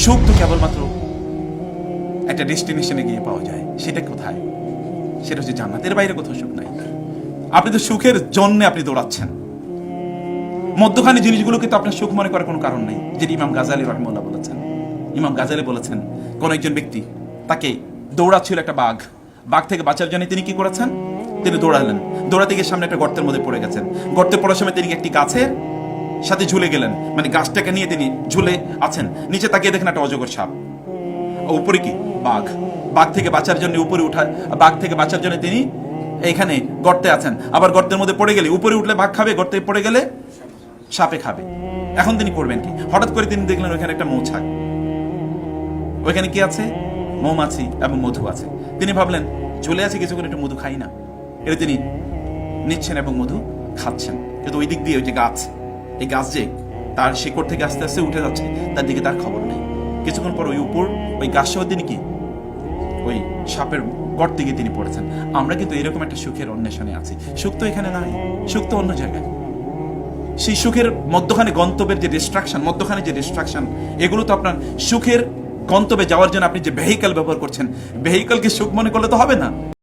সুখ তো কেবলমাত্র একটা ডেস্টিনেশনে গিয়ে পাওয়া যায়। সেটা কোথায়? সেটা হচ্ছে জান্নাতের বাইরে কোথাও সুখ নাই। আপনি তো সুখের জন্য আপনি দৌড়াচ্ছেন, মধ্যখানে জিনিসগুলোকে তো আপনার সুখ মনে করার কোনো কারণ নেই। যেটি ইমাম গাজালি রাহিমাহুল্লাহ বলেছেন। ইমাম গাজালি বলেছেন, কোন একজন ব্যক্তি তাকে দৌড়াচ্ছিল একটা বাঘ, বাঘ থেকে বাঁচার জন্য তিনি কি করেছেন? তিনি দৌড়ালেন, দৌড়াতে গিয়ে সামনে একটা গর্তের মধ্যে পড়ে গেছেন। গর্তে পড়ার সময় তিনি একটি গাছের সাথে ঝুলে গেলেন, মানে গাছটাকে নিয়ে তিনি ঝুলে আছেন। নিচে তাকিয়ে দেখেন একটা অজগর সাপ, উপরে কি বাঘ। বাঘ থেকে বাঁচার জন্য উপরে উঠায়, বাঘ থেকে বাঁচার জন্য তিনি এইখানে গর্তে আছেন। আবার গর্তের মধ্যে পড়ে গেলে উপরে উঠলে বাঘ খাবে, গর্তে পড়ে গেলে সাপে খাবে। এখন তিনি করবেন কি? হঠাৎ করে তিনি দেখলেন ওইখানে একটা মৌছাক, ওইখানে কি আছে? মৌমাছি এবং মধু আছে। তিনি ভাবলেন ঝুলে আছে, কিছুক্ষণ একটু মধু খাই না। এটা তিনি নিচ্ছেন এবং মধু খাচ্ছেন। কিন্তু ওই দিক দিয়ে ওই যে গাছ, এই গাছ যে তার শিকড় থেকে আস্তে আস্তে উঠে যাচ্ছে, তার দিকে তার খবর নেই। কিছুক্ষণ পর ওই উপর ওই গাছ সহ তিনি কি ওই সাপের গর্তে গিয়ে তিনি পড়েছেন। আমরা কিন্তু এরকম একটা সুখের অন্বেষণে আছি। সুখ তো এখানে নাই, সুখ তো অন্য জায়গায়। সেই সুখের মধ্যখানে গন্তব্যের যে ডিস্ট্রাকশন, মধ্যখানে যে ডিস্ট্রাকশন, এগুলো তো আপনার সুখের গন্তব্যে যাওয়ার জন্য আপনি যে ভেহিকল ব্যবহার করছেন, ভেহিকলকে সুখ মনে করলে তো হবে না।